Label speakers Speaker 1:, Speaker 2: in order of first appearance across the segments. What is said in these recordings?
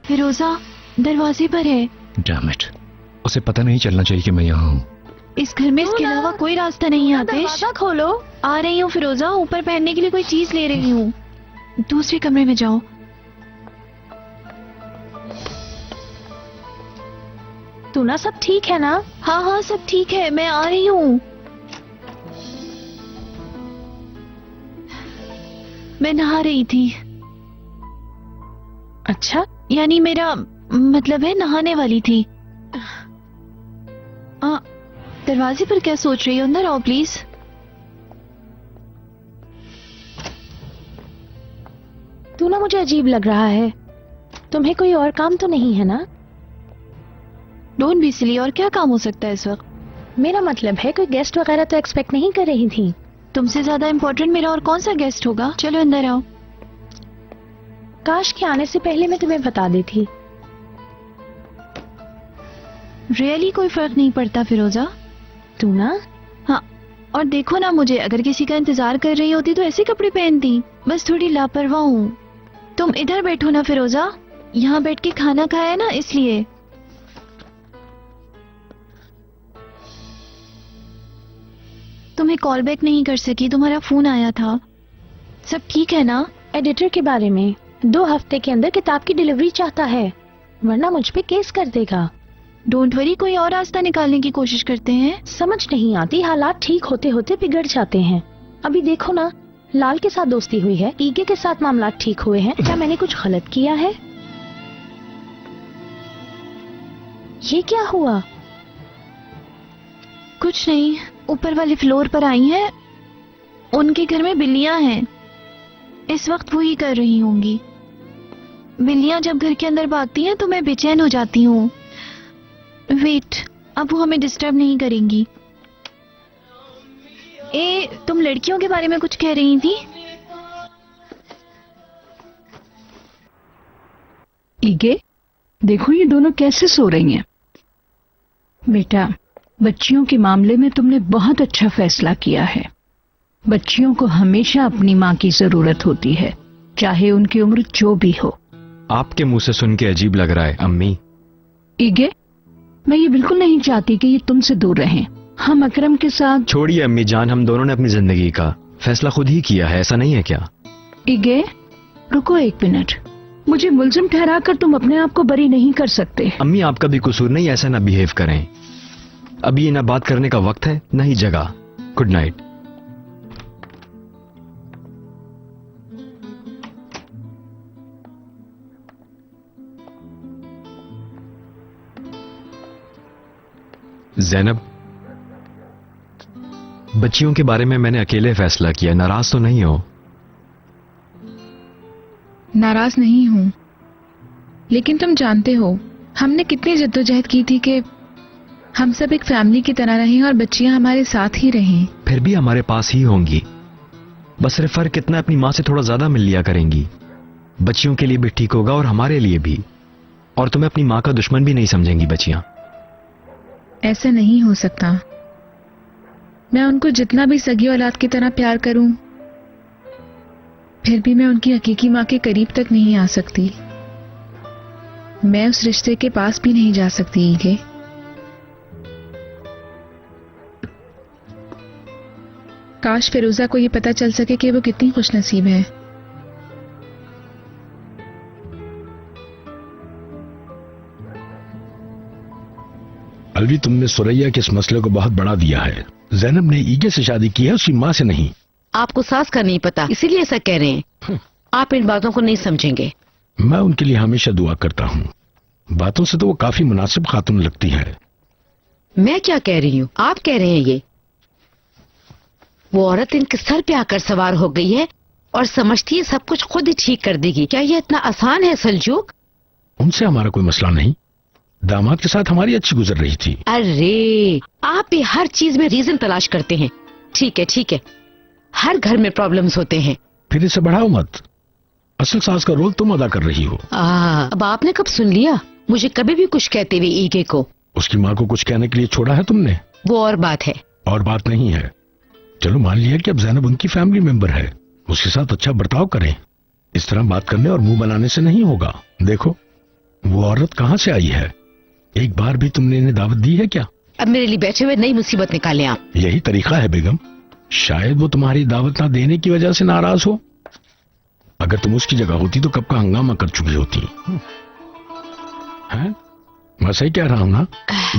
Speaker 1: फिरोजा दरवाजे पर है।
Speaker 2: डैम इट, उसे पता नहीं चलना चाहिए कि मैं यहाँ हूँ।
Speaker 1: इस घर में इसके अलावा कोई रास्ता नहीं है। आतिश,
Speaker 3: दरवाजा खोलो।
Speaker 1: आ रही हूँ फिरोजा, ऊपर पहनने के लिए कोई चीज ले रही हूँ। दूसरे कमरे में जाओ।
Speaker 3: तू ना सब ठीक है ना?
Speaker 1: हाँ हाँ सब ठीक है, मैं आ रही हूँ। मैं नहा रही थी।
Speaker 3: अच्छा,
Speaker 1: यानी मेरा मतलब है नहाने वाली थी। दरवाजे पर क्या सोच रही हो? अंदर आओ प्लीज।
Speaker 3: तू ना मुझे अजीब लग रहा है। तुम्हें कोई और काम तो नहीं है ना?
Speaker 1: डोंट बी सिली, और क्या काम हो सकता है इस वक्त?
Speaker 3: मेरा मतलब है कोई गेस्ट वगैरह तो एक्सपेक्ट नहीं कर रही थी।
Speaker 1: तुमसे ज्यादा इम्पोर्टेंट मेरा और कौन सा गेस्ट होगा? चलो अंदर आओ।
Speaker 3: काश के आने से पहले मैं तुम्हें बता देती।
Speaker 1: रियली कोई फर्क नहीं पड़ता फिरोजा।
Speaker 3: तू ना,
Speaker 1: हाँ, और देखो ना मुझे, अगर किसी का इंतजार कर रही होती तो ऐसे कपड़े पहनती। बस थोड़ी लापरवाह हूँ। तुम इधर बैठो ना फिरोजा, यहाँ बैठ के खाना खाया ना इसलिए। तुम्हें कॉल बैक नहीं कर सकी, तुम्हारा फोन आया था। सब ठीक है ना?
Speaker 3: एडिटर के बारे में 2 हफ्ते के अंदर किताब की डिलीवरी चाहता है, वरना मुझ पे केस कर देगा।
Speaker 1: डोंट वरी, कोई और रास्ता निकालने की कोशिश करते हैं।
Speaker 3: समझ नहीं आती, हालात ठीक होते होते बिगड़ जाते हैं। अभी देखो ना, लाल के साथ दोस्ती हुई है, ईगे के साथ मामला ठीक हुए हैं। क्या मैंने कुछ गलत किया है? ये क्या हुआ?
Speaker 1: कुछ नहीं, ऊपर वाले फ्लोर पर आई हैं। उनके घर में बिल्लियां हैं, इस वक्त वो ही कर रही होंगी। बिल्लियां जब घर के अंदर भागती हैं तो मैं बेचैन हो जाती हूँ। वेट, अब वो हमें डिस्टर्ब नहीं करेंगी। तुम लड़कियों के बारे में कुछ कह रही थी?
Speaker 4: ईगे, देखो ये दोनों कैसे सो रही हैं। बेटा, बच्चियों के मामले में तुमने बहुत अच्छा फैसला किया है। बच्चियों को हमेशा अपनी माँ की जरूरत होती है, चाहे उनकी उम्र जो भी हो।
Speaker 2: आपके मुंह से सुन के अजीब लग रहा है अम्मी।
Speaker 4: ईगे, मैं ये बिल्कुल नहीं चाहती कि ये तुमसे दूर रहें। हम अकरम के साथ।
Speaker 2: छोड़िए अम्मी जान, हम दोनों ने अपनी जिंदगी का फैसला खुद ही किया है, ऐसा नहीं है क्या?
Speaker 4: ईगे, रुको 1 मिनट। मुझे मुल्जिम ठहरा कर तुम अपने आप को बरी नहीं कर सकते।
Speaker 2: अम्मी आपका भी कसूर नहीं, ऐसा ना बिहेव करें। अभी ये ना बात करने का वक्त है, ना ही जगह। Good night. ज़ैनब, बच्चियों के बारे में मैंने अकेले फैसला किया, नाराज तो नहीं हो?
Speaker 5: नाराज नहीं हूं, लेकिन तुम जानते हो हमने कितनी जद्दोजहद की थी कि हम सब एक फैमिली की तरह रहें और बच्चियां हमारे साथ ही रहें।
Speaker 2: फिर भी हमारे पास ही होंगी, बस सिर्फ फर्क कितना अपनी माँ से थोड़ा ज्यादा मिल लिया करेंगी। बच्चियों के लिए भी ठीक होगा और हमारे लिए भी। और तुम्हें अपनी माँ का दुश्मन भी नहीं समझेंगी बच्चियां।
Speaker 5: ऐसा नहीं हो सकता। मैं उनको जितना भी सगी औलाद की तरह प्यार करूं, फिर भी मैं उनकी हकीकी माँ के करीब तक नहीं आ सकती। मैं उस रिश्ते के पास भी नहीं जा सकती। ईगे, काश फिरोजा को ये पता चल सके कि वो कितनी खुशनसीब है।
Speaker 6: अलवी, तुमने सुरैया के इस मसले को बहुत बढ़ा दिया है। ज़ैनब ने ईगे से शादी की है, उसकी माँ से नहीं।
Speaker 7: आपको सास का नहीं पता, इसीलिए ऐसा कह रहे हैं। आप इन बातों को नहीं समझेंगे।
Speaker 6: मैं उनके लिए हमेशा दुआ करता हूँ। बातों से तो वो काफी मुनासिब खातून लगती है।
Speaker 7: मैं क्या कह रही हूँ, आप कह रहे हैं ये। वो औरत इनके सर पे आकर सवार हो गई है और समझती है सब कुछ खुद ही ठीक कर देगी। क्या ये इतना आसान है सलजूक?
Speaker 6: उनसे हमारा कोई मसला नहीं। दामाद के साथ हमारी अच्छी गुजर रही थी।
Speaker 7: अरे आप भी हर चीज में रीजन तलाश करते हैं। ठीक है ठीक है, हर घर में प्रॉब्लम्स होते हैं।
Speaker 6: फिर इसे बढ़ाओ मत। असल सास का रोल तुम अदा कर रही हो।
Speaker 7: अब आपने कब सुन लिया मुझे कभी भी कुछ कहते हुए ईगे को?
Speaker 6: उसकी माँ को कुछ कहने के लिए छोड़ा है तुमने?
Speaker 7: वो और बात है।
Speaker 6: और बात नहीं है। चलो मान लिया कि अब ज़ैनब उनकी फैमिली मेंबर है, उसके साथ अच्छा बर्ताव करें। इस तरह बात करने और मुंह बनाने से नहीं होगा। देखो, वो औरत कहाँ से आई है? एक बार भी तुमने इन्हें दावत दी है क्या?
Speaker 7: अब मेरे लिए बैठे हुए नई मुसीबत निकाले आप।
Speaker 6: यही तरीका है बेगम। शायद वो तुम्हारी दावत ना देने की वजह से नाराज हो। अगर तुम उसकी जगह होती तो कब का हंगामा कर चुकी होती। हैं? मैं सही कह रहा हूँ ना?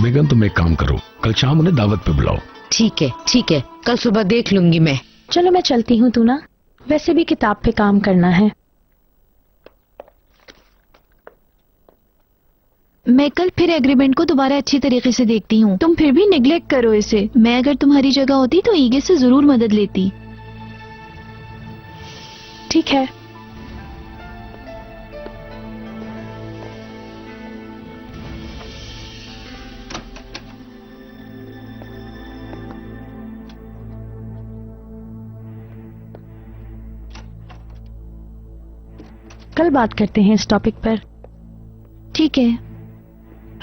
Speaker 6: बेगम तुम एक काम करो, कल शाम उन्हें दावत पे बुलाओ।
Speaker 7: ठीक है, कल सुबह देख लूंगी मैं।
Speaker 3: चलो मैं चलती हूँ तू ना, वैसे भी किताब पे काम करना है।
Speaker 1: मैं कल फिर एग्रीमेंट को दोबारा अच्छी तरीके से देखती हूँ। तुम फिर भी निग्लेक्ट करो इसे। मैं अगर तुम्हारी जगह होती तो ईगे से जरूर मदद लेती।
Speaker 3: ठीक है। कल बात करते हैं इस टॉपिक पर।
Speaker 1: ठीक है,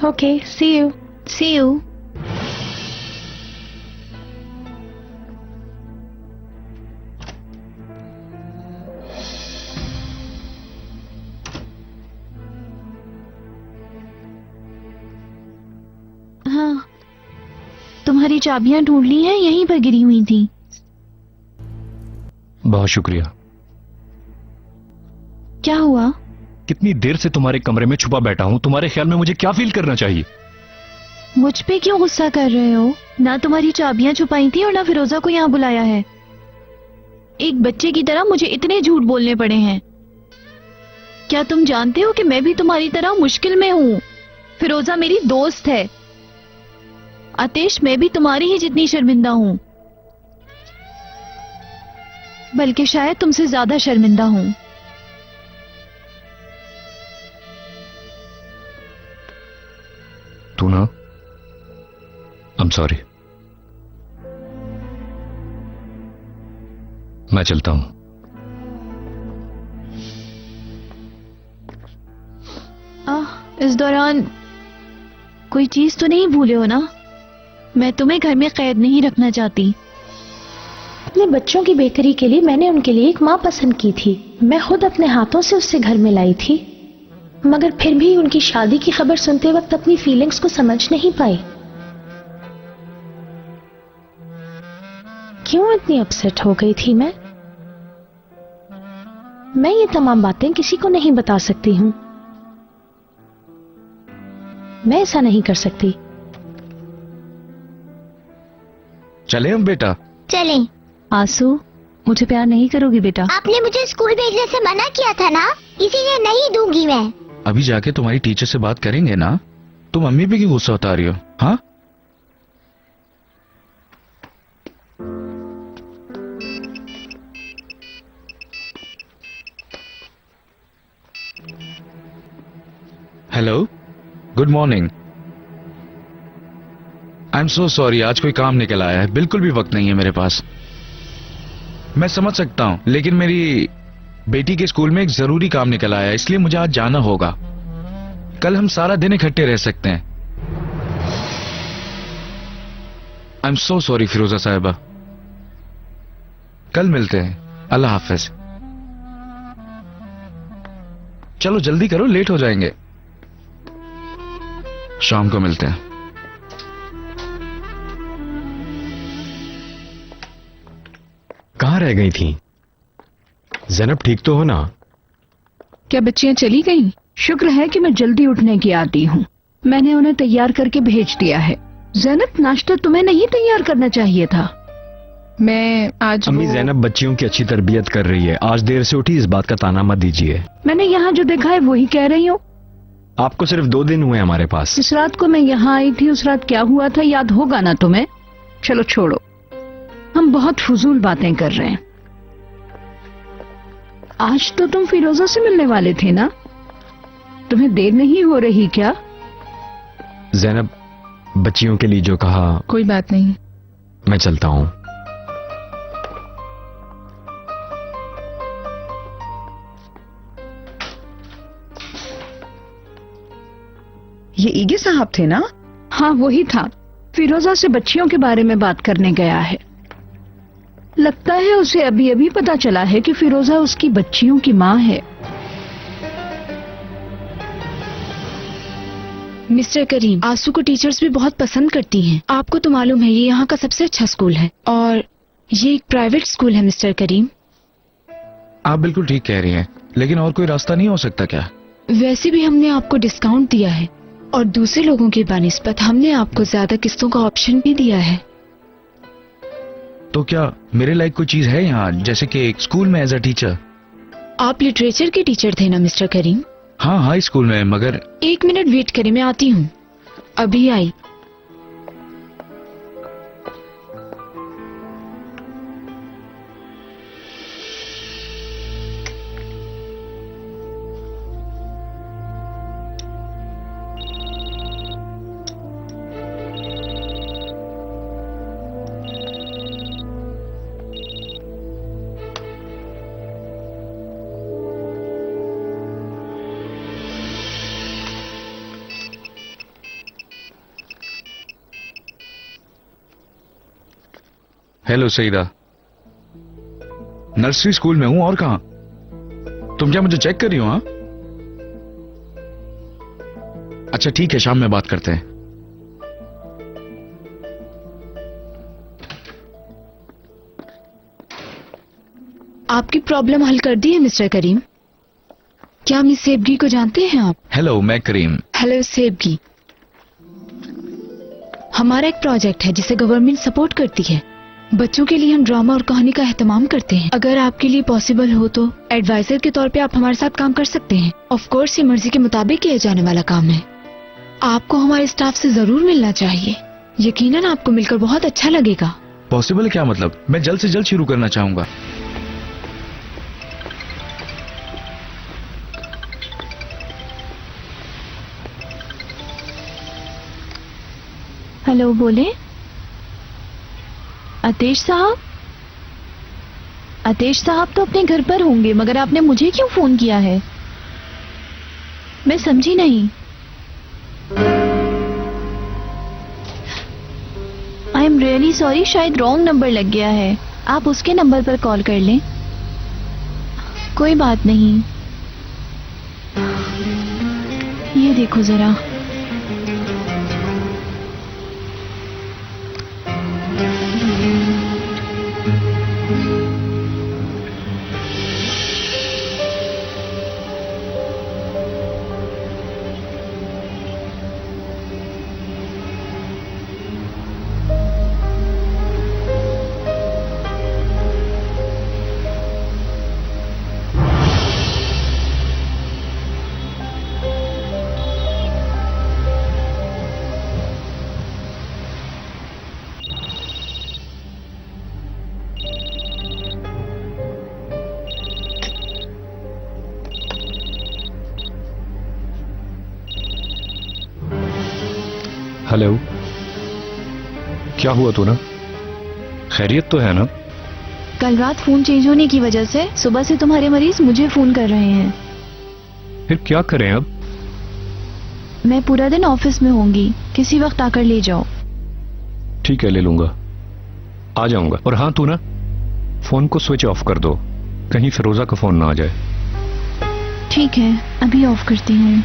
Speaker 3: okay, see you.
Speaker 1: See you. हाँ, तुम्हारी चाबियां ढूंढ ली हैं, यहीं पर गिरी हुई थी।
Speaker 8: बहुत शुक्रिया।
Speaker 1: क्या हुआ?
Speaker 8: कितनी देर से तुम्हारे कमरे में छुपा बैठा हूं, तुम्हारे ख्याल में मुझे क्या फील करना चाहिए?
Speaker 1: मुझ पे क्यों गुस्सा कर रहे हो? ना तुम्हारी चाबियां छुपाई थी और ना फिरोजा को यहाँ बुलाया है। एक बच्चे की तरह मुझे इतने झूठ बोलने पड़े हैं। क्या तुम जानते हो कि मैं भी तुम्हारी तरह मुश्किल में हूँ? फिरोजा मेरी दोस्त है। आतिश, मैं भी तुम्हारी ही जितनी शर्मिंदा हूँ, बल्कि शायद तुमसे ज्यादा शर्मिंदा हूँ।
Speaker 8: तू ना, I'm sorry। मैं चलता हूं।
Speaker 1: इस दौरान कोई चीज तो नहीं भूले हो ना? मैं तुम्हें घर में कैद नहीं रखना चाहती।
Speaker 3: अपने बच्चों की बेहतरी के लिए मैंने उनके लिए एक माँ पसंद की थी। मैं खुद अपने हाथों से उससे घर में लाई थी, मगर फिर भी उनकी शादी की खबर सुनते वक्त अपनी फीलिंग्स को समझ नहीं पाई। क्यों इतनी अपसेट हो गई थी मैं ये तमाम बातें किसी को नहीं बता सकती हूं। मैं ऐसा नहीं कर सकती।
Speaker 8: चले हम बेटा?
Speaker 9: चलें।
Speaker 1: आंसू, मुझे प्यार नहीं करोगी बेटा?
Speaker 9: आपने मुझे स्कूल भेजने से मना किया था ना, इसीलिए नहीं दूंगी मैं।
Speaker 8: अभी जाके तुम्हारी टीचर से बात करेंगे ना। तुम मम्मी पे क्यों गुस्सा उतार रही हो? हाँ, hello, good morning. I am so sorry, आज कोई काम निकल आया है, बिल्कुल भी वक्त नहीं है मेरे पास। मैं समझ सकता हूं, लेकिन मेरी बेटी के स्कूल में एक जरूरी काम निकल आया है, इसलिए मुझे आज जाना होगा। कल हम सारा दिन इकट्ठे रह सकते हैं। आई एम सो सॉरी फिरोजा साहिबा। कल मिलते हैं। अल्लाह हाफिज। चलो जल्दी करो, लेट हो जाएंगे। शाम को मिलते हैं।
Speaker 2: कहाँ रह गई थी? ज़ैनब ठीक तो हो ना?
Speaker 5: क्या बच्चियां चली गईं?
Speaker 4: शुक्र है कि मैं जल्दी उठने की आती हूँ। मैंने उन्हें तैयार करके भेज दिया है। ज़ैनब, नाश्ता तुम्हें नहीं तैयार करना चाहिए था।
Speaker 5: मैं आज
Speaker 2: अम्मी, ज़ैनब बच्चियों की अच्छी तरबियत कर रही है। आज देर से उठी, इस बात का ताना मत दीजिए।
Speaker 4: मैंने यहाँ जो देखा है वही कह रही हूँ।
Speaker 2: आपको सिर्फ 2 दिन हुए हमारे पास।
Speaker 4: इस रात को मैं यहाँ आई थी, उस रात क्या हुआ था याद होगा ना तुम्हें? चलो छोड़ो, हम बहुत फजूल बातें कर रहे हैं। आज तो तुम फिरोजा से मिलने वाले थे ना? तुम्हें देर नहीं हो रही क्या?
Speaker 2: ज़ैनब, बच्चियों के लिए जो कहा।
Speaker 5: कोई बात नहीं।
Speaker 2: मैं चलता हूँ।
Speaker 10: ये ईगे साहब थे ना?
Speaker 4: हाँ वही था। फिरोजा से बच्चियों के बारे में बात करने गया है। लगता है उसे अभी अभी पता चला है कि फिरोजा उसकी बच्चियों की माँ है।
Speaker 5: मिस्टर करीम, आंसू को टीचर्स भी बहुत पसंद करती हैं। आपको तो मालूम है ये यहाँ का सबसे अच्छा स्कूल है और ये एक प्राइवेट स्कूल है मिस्टर करीम।
Speaker 8: आप बिल्कुल ठीक कह रही हैं, लेकिन और कोई रास्ता नहीं हो सकता क्या?
Speaker 5: वैसे भी हमने आपको डिस्काउंट दिया है और दूसरे लोगों की बानिस्बत हमने आपको ज्यादा किस्तों का ऑप्शन भी दिया है।
Speaker 8: तो क्या मेरे लायक कोई चीज है यहाँ, जैसे कि एक स्कूल में एज अ टीचर?
Speaker 5: आप लिटरेचर के टीचर थे ना मिस्टर करीम?
Speaker 8: हाँ हाँ, स्कूल में, मगर
Speaker 5: 1 मिनट वेट करें, मैं आती हूँ। अभी आई।
Speaker 8: हेलो सईदा, नर्सरी स्कूल में हूं, और कहां? तुम क्या मुझे चेक कर रही हो? हाँ, अच्छा ठीक है, शाम में बात करते हैं।
Speaker 5: आपकी प्रॉब्लम हल कर दी है मिस्टर करीम। क्या मिस सेबगी को जानते हैं आप?
Speaker 8: हेलो, मैं करीम।
Speaker 5: हेलो सेबगी। हमारा एक प्रोजेक्ट है जिसे गवर्नमेंट सपोर्ट करती है। बच्चों के लिए हम ड्रामा और कहानी का एहतमाम करते हैं। अगर आपके लिए पॉसिबल हो तो एडवाइजर के तौर पे आप हमारे साथ काम कर सकते हैं। ऑफ कोर्स ये मर्जी के मुताबिक किया जाने वाला काम है। आपको हमारे स्टाफ से जरूर मिलना चाहिए। यकीनन आपको मिलकर बहुत अच्छा लगेगा।
Speaker 8: पॉसिबल क्या मतलब? मैं जल्द से जल्द शुरू करना चाहूंगा।
Speaker 1: हेलो, बोले? आतिश साहब? आतिश साहब तो अपने घर पर होंगे, मगर आपने मुझे क्यों फोन किया है? मैं समझी नहीं। आई एम रियली सॉरी, शायद रॉन्ग नंबर लग गया है। आप उसके नंबर पर कॉल कर लें। कोई बात नहीं। ये देखो जरा।
Speaker 11: हेलो, क्या हुआ तो ना? खैरियत तो है ना?
Speaker 1: कल रात फोन चेंज होने की वजह से सुबह से तुम्हारे मरीज मुझे फोन कर रहे हैं।
Speaker 11: फिर क्या करें अब?
Speaker 1: मैं पूरा दिन ऑफिस में होंगी, किसी वक्त आकर ले जाओ।
Speaker 11: ठीक है, ले लूंगा, आ जाऊंगा। और हाँ, तू ना फोन को स्विच ऑफ कर दो, कहीं फिरोजा का फोन ना आ जाए।
Speaker 1: ठीक है, अभी ऑफ करती हूँ।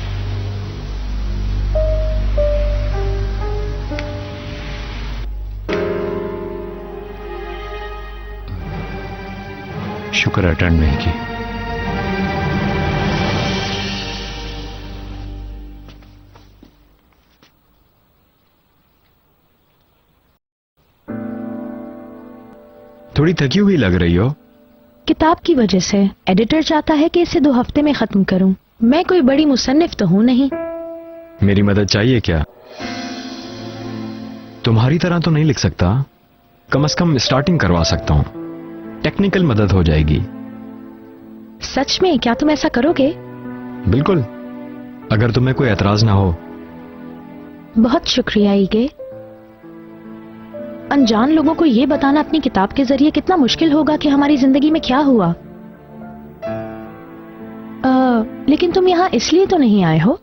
Speaker 11: शुक्र अटेंड नहीं की।
Speaker 2: थोड़ी थकी हुई लग रही हो।
Speaker 3: किताब की वजह से। एडिटर चाहता है कि इसे 2 हफ्ते में खत्म करूं। मैं कोई बड़ी मुसन्निफ तो हूं नहीं।
Speaker 2: मेरी मदद चाहिए क्या? तुम्हारी तरह तो नहीं लिख सकता, कम से कम स्टार्टिंग करवा सकता हूं। टेक्निकल मदद हो जाएगी।
Speaker 3: सच में? क्या तुम ऐसा करोगे?
Speaker 2: बिल्कुल, अगर तुम्हें कोई एतराज ना हो।
Speaker 3: बहुत शुक्रिया ईगे। अनजान लोगों को यह बताना अपनी किताब के जरिए कितना मुश्किल होगा कि हमारी जिंदगी में क्या हुआ। लेकिन तुम यहां इसलिए तो नहीं आए हो?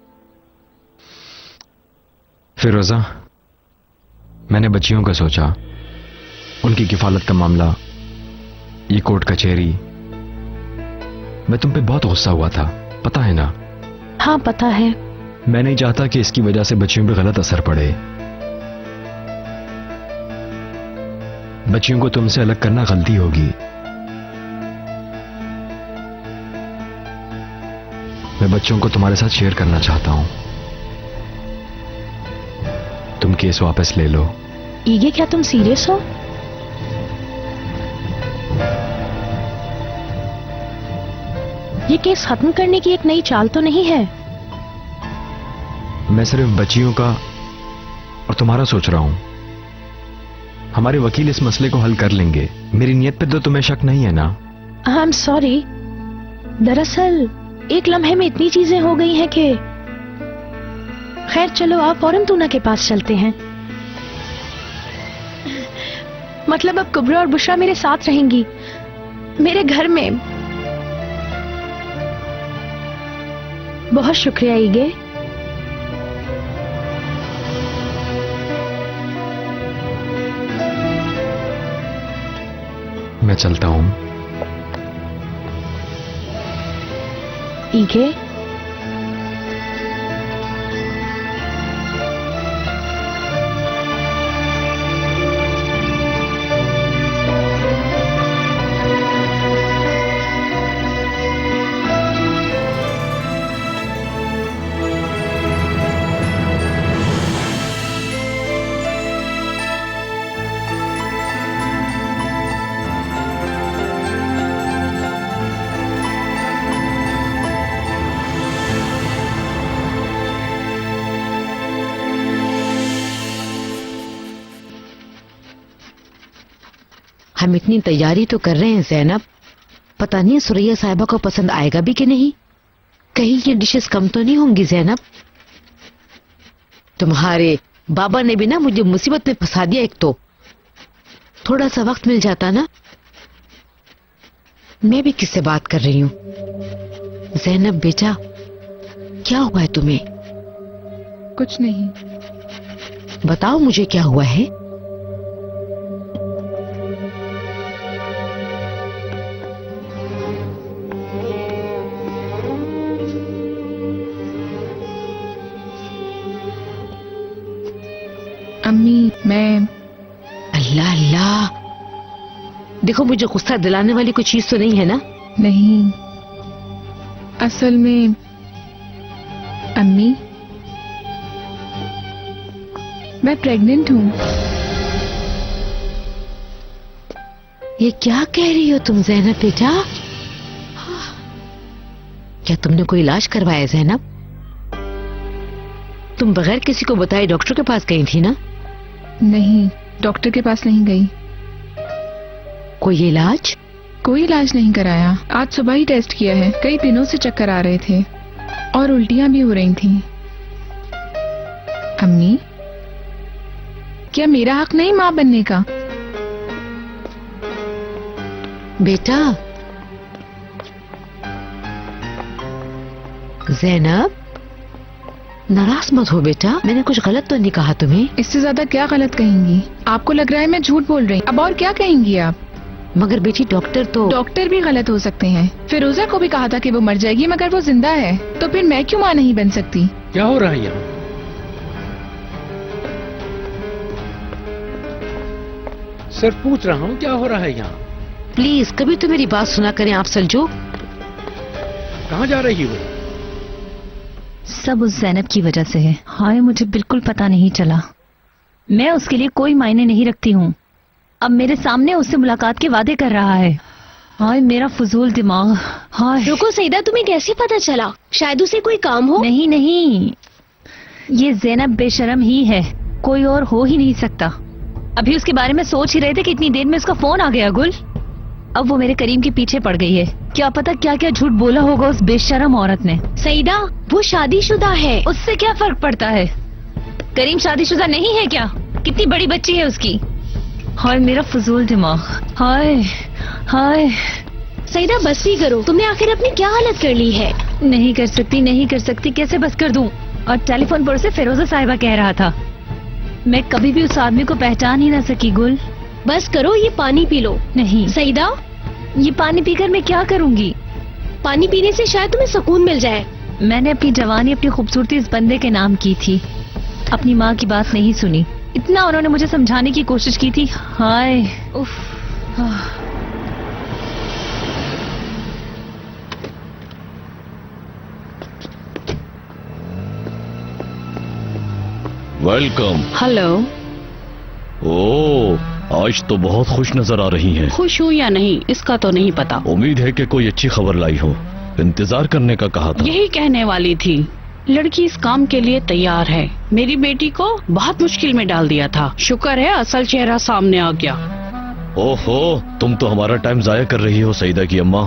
Speaker 2: फिरोजा, मैंने बच्चियों का सोचा, उनकी किफालत का मामला, ये कोर्ट कचहरी। मैं तुम पे बहुत गुस्सा हुआ था, पता है ना?
Speaker 3: हाँ पता है,
Speaker 2: मैं नहीं चाहता कि इसकी वजह से बच्चियों पे गलत असर पड़े। बच्चियों को तुमसे अलग करना गलती होगी। मैं बच्चों को तुम्हारे साथ शेयर करना चाहता हूं। तुम केस वापस ले लो।
Speaker 3: ईगे, क्या तुम सीरियस हो? ये केस खत्म करने की एक नई चाल तो नहीं है?
Speaker 2: मैं सिर्फ बच्चियों का और तुम्हारा सोच रहा हूं। हमारे वकील इस मसले को हल कर लेंगे। मेरी नीयत पे तो तुम्हें शक नहीं है ना?
Speaker 3: आई एम सॉरी, दरअसल एक लम्हे में इतनी चीजें हो गई हैं कि खैर चलो, आप फौरन तूना के पास चलते हैं। मतलब अब कुबरा और बुशरा मेरे साथ रहेंगी, मेरे घर में। बहुत शुक्रिया ईगे।
Speaker 2: मैं चलता हूं।
Speaker 3: ईगे,
Speaker 7: हम इतनी तैयारी तो कर रहे हैं ज़ैनब, पता नहीं सुरैया साहिबा को पसंद आएगा भी कि नहीं। कहीं ये डिशेस कम तो नहीं होंगी ज़ैनब? तुम्हारे बाबा ने भी ना मुझे मुसीबत में फंसा दिया। एक तो थोड़ा सा वक्त मिल जाता ना। मैं भी किससे बात कर रही हूँ? ज़ैनब बेटा, क्या हुआ है तुम्हें?
Speaker 5: कुछ नहीं।
Speaker 7: बताओ मुझे क्या हुआ है।
Speaker 5: अम्मी, मैं
Speaker 7: अल्लाह अल्लाह, देखो मुझे गुस्सा दिलाने वाली कोई चीज तो नहीं है ना?
Speaker 5: नहीं, असल में अम्मी मैं प्रेग्नेंट हूँ।
Speaker 7: ये क्या कह रही हो तुम ज़ैनब बेटा? क्या तुमने कोई इलाज करवाया ज़ैनब? तुम बगैर किसी को बताए डॉक्टर के पास गई थी ना?
Speaker 5: नहीं, डॉक्टर के पास नहीं गई।
Speaker 7: कोई इलाज?
Speaker 5: कोई इलाज नहीं कराया। आज सुबह ही टेस्ट किया है। कई दिनों से चक्कर आ रहे थे और उल्टियां भी हो रही थीं। अम्मी, क्या मेरा हक नहीं माँ बनने का?
Speaker 7: बेटा ज़ैनब, नाराज मत हो बेटा, मैंने कुछ गलत तो नहीं कहा तुम्हें।
Speaker 5: इससे ज्यादा क्या गलत कहेंगी? आपको लग रहा है मैं झूठ बोल रही हूँ। अब और क्या कहेंगी आप?
Speaker 7: मगर बेटी डॉक्टर
Speaker 5: भी गलत हो सकते हैं। फिरोजा को भी कहा था कि वो मर जाएगी, मगर वो जिंदा है। तो फिर मैं क्यों माँ नहीं बन सकती?
Speaker 6: क्या हो रहा है यहाँ? सर पूछ रहा हूँ क्या हो रहा है यहाँ?
Speaker 7: प्लीज कभी तो मेरी बात सुना करें आप सलजो।
Speaker 6: कहाँ जा रही हो?
Speaker 1: सब उस ज़ैनब की वजह से है। हाय, मुझे बिल्कुल पता नहीं चला। मैं उसके लिए कोई मायने नहीं रखती हूँ। अब मेरे सामने उससे मुलाकात के वादे कर रहा है। हाय, मेरा फजूल दिमाग। हाय।
Speaker 3: रुको सईदा, तुम्हें कैसे पता चला? शायद उसे कोई काम हो।
Speaker 1: नहीं नहीं, ये ज़ैनब बेशरम ही है, कोई और हो ही नहीं सकता। अभी उसके बारे में सोच ही रहे थे कि इतनी देर में उसका फोन आ गया। गुल, अब वो मेरे करीम के पीछे पड़ गई है। क्या पता क्या क्या झूठ बोला होगा उस बेशरम औरत ने।
Speaker 3: सईदा, वो शादीशुदा है।
Speaker 1: उससे क्या फर्क पड़ता है? करीम शादीशुदा नहीं है क्या? कितनी बड़ी बच्ची है उसकी। हाय, मेरा फजूल दिमाग। हाय हाय।
Speaker 3: सईदा बस भी करो, तुमने आखिर अपनी क्या हालत कर ली है?
Speaker 1: नहीं कर सकती, नहीं कर सकती। कैसे बस कर दूं? और टेलीफोन पर उसे फिरोजा साहिबा कह रहा था। मैं कभी भी उस आदमी को पहचान ही ना सकी। गुल,
Speaker 3: बस करो, ये पानी पी लो।
Speaker 1: नहीं
Speaker 3: सईदा,
Speaker 1: ये पानी पीकर मैं क्या करूंगी?
Speaker 3: पानी पीने से शायद तुम्हें सुकून मिल जाए।
Speaker 1: मैंने अपनी जवानी अपनी खूबसूरती इस बंदे के नाम की थी। अपनी माँ की बात नहीं सुनी। इतना उन्होंने मुझे समझाने की कोशिश की थी। हाय उफ।
Speaker 11: वेलकम।
Speaker 7: हेलो।
Speaker 11: ओह, आज तो बहुत खुश नजर आ रही हैं।
Speaker 7: खुश हूँ या नहीं इसका तो नहीं पता।
Speaker 11: उम्मीद है कि कोई अच्छी खबर लाई हो। इंतजार करने का कहा था।
Speaker 7: यही कहने वाली थी। लड़की इस काम के लिए तैयार है। मेरी बेटी को बहुत मुश्किल में डाल दिया था। शुक्र है असल चेहरा सामने आ गया।
Speaker 11: ओहो, तुम तो हमारा टाइम जाया कर रही हो सईदा की अम्मा।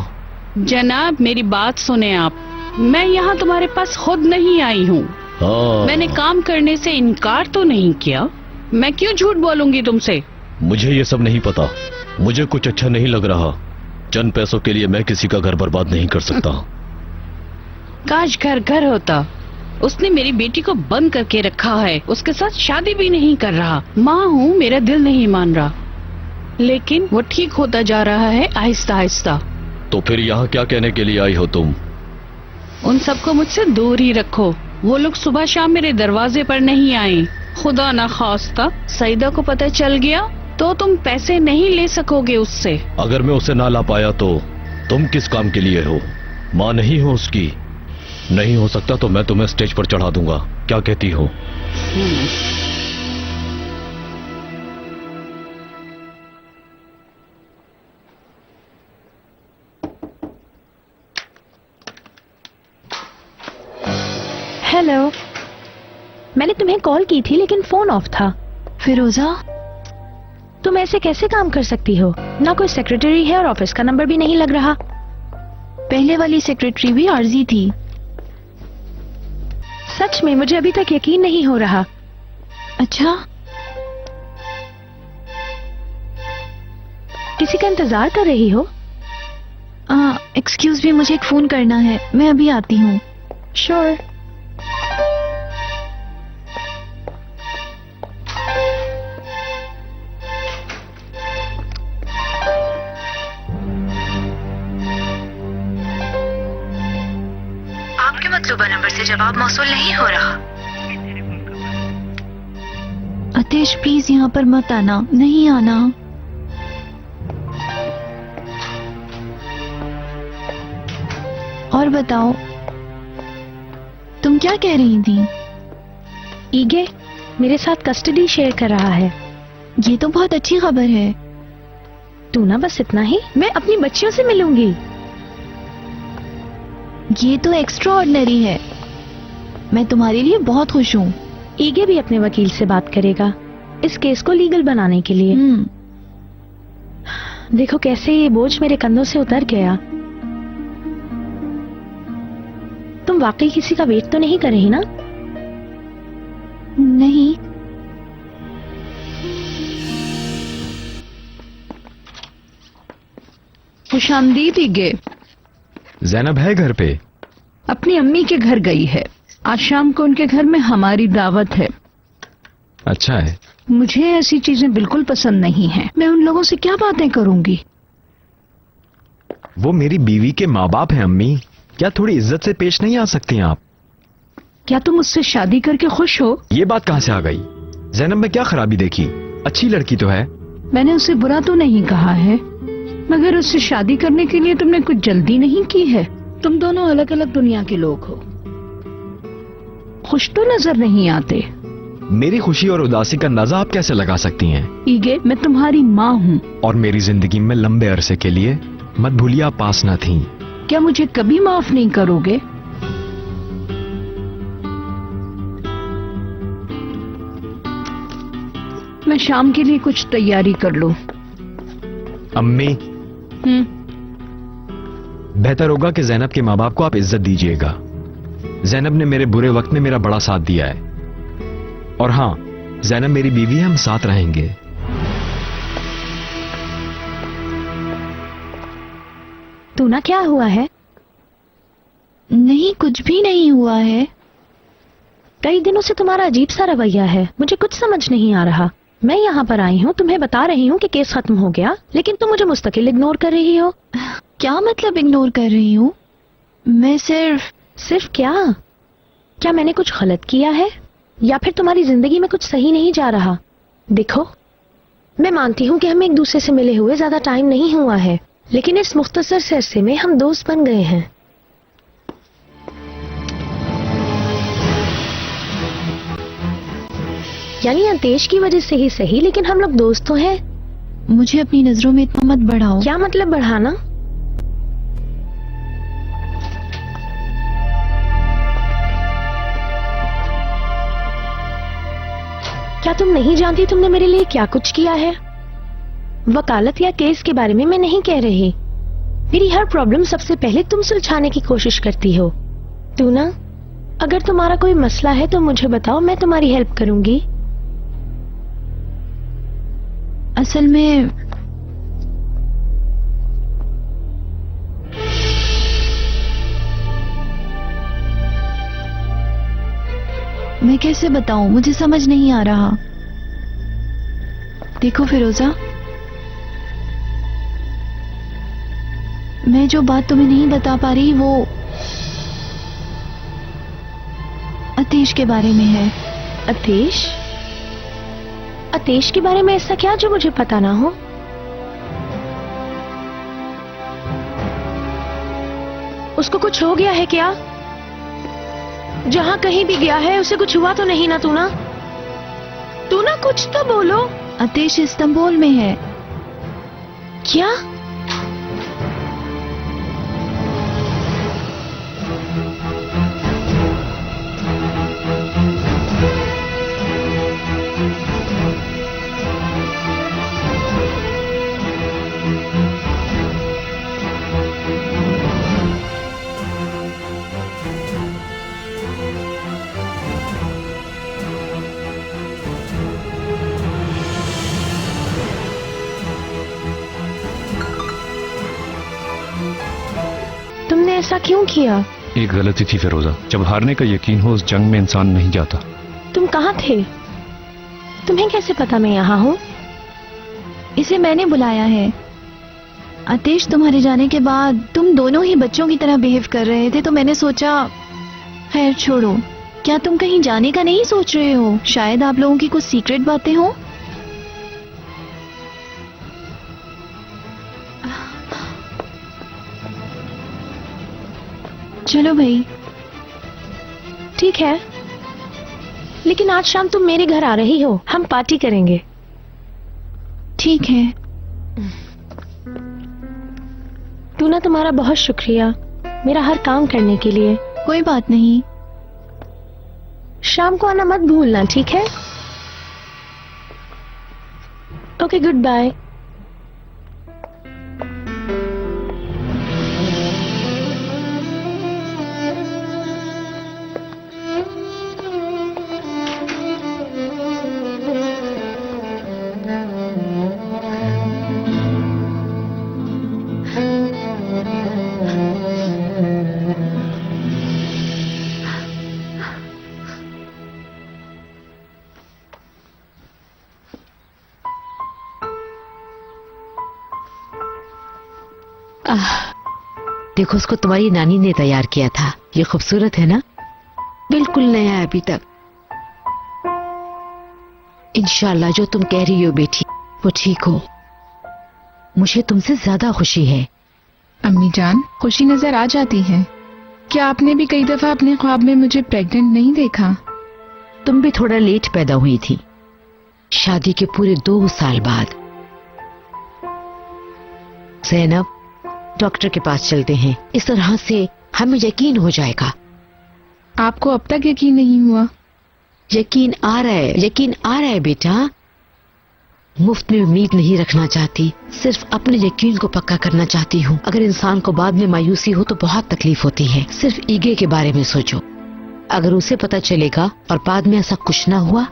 Speaker 7: जनाब मेरी बात सुने आप। मैं यहाँ तुम्हारे पास खुद नहीं आई हूँ।
Speaker 11: हाँ,
Speaker 7: मैंने काम करने से इनकार तो नहीं किया। मैं क्यों झूठ बोलूंगी तुमसे।
Speaker 11: मुझे ये सब नहीं पता। मुझे कुछ अच्छा नहीं लग रहा। चंद पैसों के लिए मैं किसी का घर बर्बाद नहीं कर सकता।
Speaker 7: काश घर घर होता। उसने मेरी बेटी को बंद करके रखा है। उसके साथ शादी भी नहीं कर रहा। माँ हूँ, मेरा दिल नहीं मान रहा, लेकिन वो ठीक होता जा रहा है आहिस्ता आहिस्ता।
Speaker 11: तो फिर यहाँ क्या कहने के लिए आई हो तुम?
Speaker 7: उन सबको मुझसे दूर ही रखो। वो लोग सुबह शाम मेरे दरवाजे पर नहीं आए। खुदा ना खास्ता सईदा को पता चल गया तो तुम पैसे नहीं ले सकोगे उससे।
Speaker 11: अगर मैं उसे ना ला पाया तो तुम किस काम के लिए हो? माँ नहीं हो उसकी? नहीं हो सकता तो मैं तुम्हें स्टेज पर चढ़ा दूंगा। क्या कहती हो?
Speaker 3: हेलो, मैंने तुम्हें कॉल की थी लेकिन फोन ऑफ था।
Speaker 1: फिरोजा,
Speaker 3: तुम ऐसे कैसे काम कर सकती हो? ना कोई सेक्रेटरी है और ऑफिस का नंबर भी नहीं लग रहा।
Speaker 1: पहले वाली सेक्रेटरी भी आर्जी थी।
Speaker 3: सच में मुझे अभी तक यकीन नहीं हो रहा।
Speaker 1: अच्छा,
Speaker 3: किसी का इंतजार कर रही हो?
Speaker 1: एक्सक्यूज मी, मुझे एक फोन करना है। मैं अभी आती हूँ।
Speaker 3: श्योर।
Speaker 1: आपके मतलूबा नंबर से जवाब मौसूल नहीं हो रहा। अतेश प्लीज यहाँ पर मत आना। नहीं आना। और बताओ, तुम क्या कह रही थी?
Speaker 3: ईगे मेरे साथ कस्टडी शेयर कर रहा है।
Speaker 1: ये तो बहुत अच्छी खबर है।
Speaker 3: तू ना बस इतना ही, मैं अपनी बच्चियों से मिलूंगी।
Speaker 1: ये तो एक्स्ट्रा ऑर्डिनरी है। मैं तुम्हारे लिए बहुत खुश हूँ।
Speaker 3: ईगे भी अपने वकील से बात करेगा इस केस को लीगल बनाने के लिए। देखो कैसे ये बोझ मेरे कंधों से उतर गया। तुम वाकई किसी का वेट तो नहीं कर रही ना?
Speaker 1: नहीं।
Speaker 4: खुशामदीद ईगे।
Speaker 2: जैनब है घर पे?
Speaker 4: अपनी अम्मी के घर गई है। आज शाम को उनके घर में हमारी दावत है।
Speaker 2: अच्छा है।
Speaker 4: मुझे ऐसी चीजें बिल्कुल पसंद नहीं हैं। मैं उन लोगों से क्या बातें करूंगी?
Speaker 2: वो मेरी बीवी के माँ बाप हैं अम्मी। क्या थोड़ी इज्जत से पेश नहीं आ सकती हैं आप?
Speaker 4: क्या तुम उससे शादी करके खुश हो?
Speaker 2: ये बात कहाँ से आ गई? जैनब में क्या खराबी देखी? अच्छी लड़की तो है।
Speaker 4: मैंने उसे बुरा तो नहीं कहा है, मगर उससे शादी करने के लिए तुमने कुछ जल्दी नहीं की है। तुम दोनों अलग अलग दुनिया के लोग हो। खुश तो नजर नहीं आते।
Speaker 2: मेरी खुशी और उदासी का अंदाजा आप कैसे लगा सकती हैं?
Speaker 4: ईगे मैं तुम्हारी माँ हूँ।
Speaker 2: और मेरी जिंदगी में लंबे अरसे के लिए मत भूलिए आप पास न थीं।
Speaker 4: क्या मुझे कभी माफ नहीं करोगे? मैं शाम के लिए कुछ तैयारी कर लूं।
Speaker 2: अम्मी, बेहतर होगा कि जैनब के माँ बाप को आप इज्जत दीजिएगा। जैनब ने मेरे बुरे वक्त में मेरा बड़ा साथ दिया है। और हाँ, जैनब मेरी बीवी है, हम साथ रहेंगे।
Speaker 3: तू ना क्या हुआ है?
Speaker 1: नहीं, कुछ भी नहीं हुआ है।
Speaker 3: कई दिनों से तुम्हारा अजीब सा रवैया है। मुझे कुछ समझ नहीं आ रहा। मैं यहाँ पर आई हूँ, तुम्हें बता रही हूँ कि केस खत्म हो गया, लेकिन तुम मुझे मुस्तकिल इग्नोर कर रही हो।
Speaker 1: क्या मतलब इग्नोर कर रही हूँ? मैं सिर्फ
Speaker 3: सिर्फ क्या? क्या मैंने कुछ गलत किया है या फिर तुम्हारी जिंदगी में कुछ सही नहीं जा रहा? देखो, मैं मानती हूँ कि हमें एक दूसरे से मिले हुए ज्यादा टाइम नहीं हुआ है, लेकिन इस मुख्तसर से अरसे में हम दोस्त बन गए हैं। यानी अंतेश की वजह से ही सही, लेकिन हम लोग दोस्त तो हैं।
Speaker 1: मुझे अपनी नजरों में इतना मत बढ़ाओ।
Speaker 3: क्या मतलब बढ़ाना? क्या तुम नहीं जानती तुमने मेरे लिए क्या कुछ किया है? वकालत या केस के बारे में मैं नहीं कह रही। मेरी हर प्रॉब्लम सबसे पहले तुम सुलझाने की कोशिश करती हो। तू ना, अगर तुम्हारा कोई मसला है तो मुझे बताओ, मैं तुम्हारी हेल्प करूंगी।
Speaker 1: असल में मैं कैसे बताऊं, मुझे समझ नहीं आ रहा। देखो फिरोजा, मैं जो बात तुम्हें नहीं बता पा रही वो अतेश के बारे में है।
Speaker 3: अतेश? अतेश के बारे में ऐसा क्या जो मुझे पता ना हो? उसको कुछ हो गया है क्या? जहां कहीं भी गया है उसे कुछ हुआ तो नहीं ना? तू ना कुछ तो बोलो।
Speaker 1: अतेश इस्तांबुल में है।
Speaker 3: क्या? तुमने ऐसा क्यों किया?
Speaker 11: एक गलती थी फिरोजा, जब हारने का यकीन हो उस जंग में इंसान नहीं जाता।
Speaker 3: तुम कहाँ थे? तुम्हें कैसे पता मैं यहाँ हूँ?
Speaker 1: इसे मैंने बुलाया है। अतेश, तुम्हारे जाने के बाद तुम दोनों ही बच्चों की तरह बिहेव कर रहे थे, तो मैंने सोचा खैर छोड़ो। क्या तुम कहीं जाने का नहीं सोच रहे हो? शायद आप लोगों की कुछ सीक्रेट बातें हो। चलो भाई।
Speaker 3: ठीक है, लेकिन आज शाम तुम मेरे घर आ रही हो, हम पार्टी करेंगे।
Speaker 1: ठीक है।
Speaker 3: तू ना, तुम्हारा बहुत शुक्रिया मेरा हर काम करने के लिए।
Speaker 1: कोई बात नहीं।
Speaker 3: शाम को आना मत भूलना, ठीक है? Okay, good bye.
Speaker 7: देखो, उसको तुम्हारी नानी ने तैयार किया था। ये खूबसूरत है ना? बिल्कुल नया है अभी तक। इंशाल्लाह जो तुम कह रही हो बेटी वो ठीक हो। मुझे तुमसे ज्यादा खुशी है।
Speaker 5: अम्मी जान, खुशी नजर आ जाती है। क्या आपने भी कई दफा अपने ख्वाब में मुझे प्रेग्नेंट नहीं देखा?
Speaker 7: तुम भी थोड़ा लेट पैदा हुई थी, शादी के पूरे 2 साल बाद। ज़ैनब, डॉक्टर के पास चलते हैं, इस तरह से हमें यकीन हो जाएगा।
Speaker 5: आपको अब तक यकीन नहीं हुआ?
Speaker 7: यकीन आ रहा है बेटा। मुफ्त में उम्मीद नहीं रखना चाहती, सिर्फ अपने यकीन को पक्का करना चाहती हूँ। अगर इंसान को बाद में मायूसी हो तो बहुत तकलीफ होती है। सिर्फ ईगे के बारे में सोचो, अगर उसे पता चलेगा और बाद में ऐसा कुछ ना हुआ।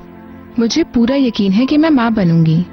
Speaker 5: मुझे पूरा यकीन है कि मैं माँ बनूंगी।